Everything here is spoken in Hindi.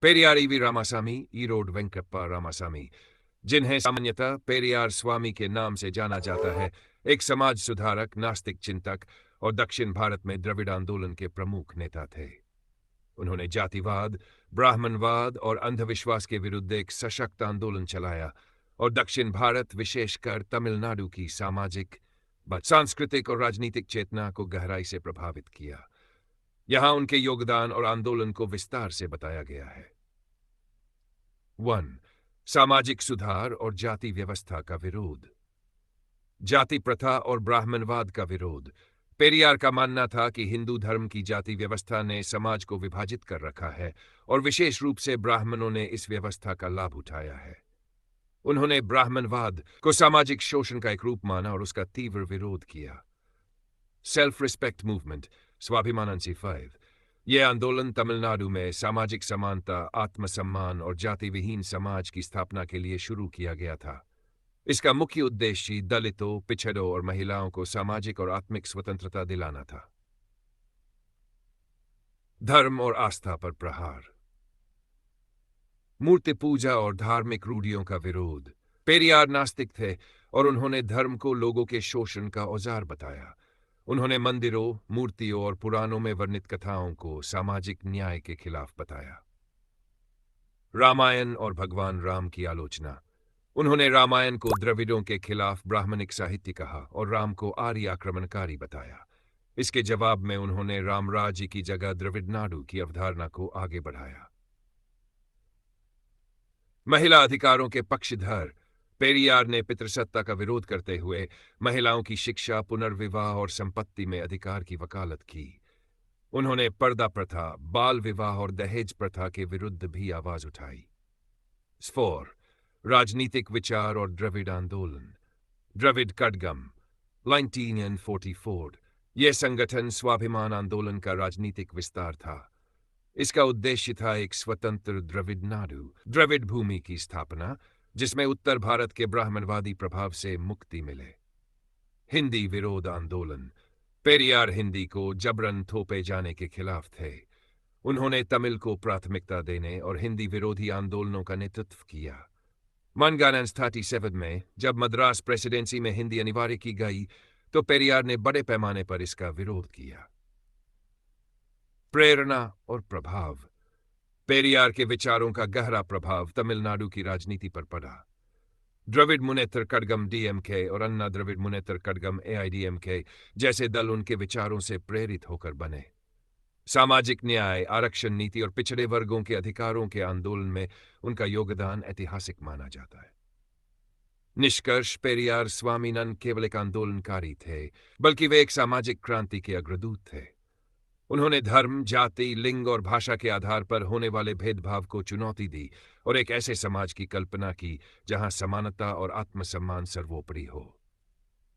पेरियार ईवी रामासामी, ईरोड वेंकप्पा रामासामी, जिन्हें सामान्यतः पेरियार स्वामी के नाम से जाना जाता है, एक समाज सुधारक, नास्तिक चिंतक और दक्षिण भारत में द्रविड़ आंदोलन के प्रमुख नेता थे। उन्होंने जातिवाद, ब्राह्मणवाद और अंधविश्वास के विरुद्ध एक सशक्त आंदोलन चलाया और दक्षिण भारत, विशेषकर तमिलनाडु की सामाजिक, सांस्कृतिक और राजनीतिक चेतना को गहराई से प्रभावित किया। यहां उनके योगदान और आंदोलन को विस्तार से बताया गया है। 1. सामाजिक सुधार और जाति व्यवस्था का विरोध। जाति प्रथा और ब्राह्मणवाद का विरोध। पेरियार का मानना था कि हिंदू धर्म की जाति व्यवस्था ने समाज को विभाजित कर रखा है और विशेष रूप से ब्राह्मणों ने इस व्यवस्था का लाभ उठाया है। उन्होंने ब्राह्मणवाद को सामाजिक शोषण का एक रूप माना और उसका तीव्र विरोध किया। सेल्फ रिस्पेक्ट मूवमेंट, स्वाभिमानंसी 5। यह आंदोलन तमिलनाडु में सामाजिक समानता, आत्मसम्मान और जाति विहीन समाज की स्थापना के लिए शुरू किया गया था। इसका मुख्य उद्देश्य दलितों, पिछड़ों और महिलाओं को सामाजिक और आत्मिक स्वतंत्रता दिलाना था। धर्म और आस्था पर प्रहार। मूर्ति पूजा और धार्मिक रूढ़ियों का विरोध। पेरियार नास्तिक थे और उन्होंने धर्म को लोगों के शोषण का औजार बताया। उन्होंने मंदिरों, मूर्तियों और पुराणों में वर्णित कथाओं को सामाजिक न्याय के खिलाफ बताया। रामायण और भगवान राम की आलोचना। उन्होंने रामायण को द्रविड़ों के खिलाफ ब्राह्मणिक साहित्य कहा और राम को आर्य आक्रमणकारी बताया। इसके जवाब में उन्होंने रामराज्य की जगह द्रविड़नाडु की अवधारणा को आगे बढ़ाया। महिला अधिकारों के पक्षधर। पेरियार ने पितृसत्ता का विरोध करते हुए महिलाओं की शिक्षा, पुनर्विवाह और संपत्ति में अधिकार की वकालत की। उन्होंने पर्दा प्रथा, बाल विवाह और दहेज प्रथा के विरुद्ध भी आवाज उठाई। 4. राजनीतिक विचार और द्रविड़ आंदोलन। द्रविड़ कड़गम 1944। यह संगठन स्वाभिमान आंदोलन का राजनीतिक विस्तार था। इसका उद्देश्य था एक स्वतंत्र द्रविड़ नाडु, द्रविड़ भूमि की स्थापना, जिसमें उत्तर भारत के ब्राह्मणवादी प्रभाव से मुक्ति मिले। हिंदी विरोध आंदोलन। पेरियार हिंदी को जबरन थोपे जाने के खिलाफ थे। उन्होंने तमिल को प्राथमिकता देने और हिंदी विरोधी आंदोलनों का नेतृत्व किया। मनगानंस 37 में जब मद्रास प्रेसिडेंसी में हिंदी अनिवार्य की गई तो पेरियार ने बड़े पैमाने पर इसका विरोध किया। प्रेरणा और प्रभाव। पेरियार के विचारों का गहरा प्रभाव तमिलनाडु की राजनीति पर पड़ा। द्रविड़ मुनेत्र कड़गम डीएमके और अन्ना द्रविड़ मुनेत्र कड़गम एआईडीएमके जैसे दल उनके विचारों से प्रेरित होकर बने। सामाजिक न्याय, आरक्षण नीति और पिछड़े वर्गों के अधिकारों के आंदोलन में उनका योगदान ऐतिहासिक माना जाता है। निष्कर्ष, पेरियार स्वामी न केवल एक आंदोलनकारी थे, बल्कि वे एक सामाजिक क्रांति के अग्रदूत थे। उन्होंने धर्म, जाति, लिंग और भाषा के आधार पर होने वाले भेदभाव को चुनौती दी और एक ऐसे समाज की कल्पना की जहां समानता और आत्मसम्मान सर्वोपरि हो।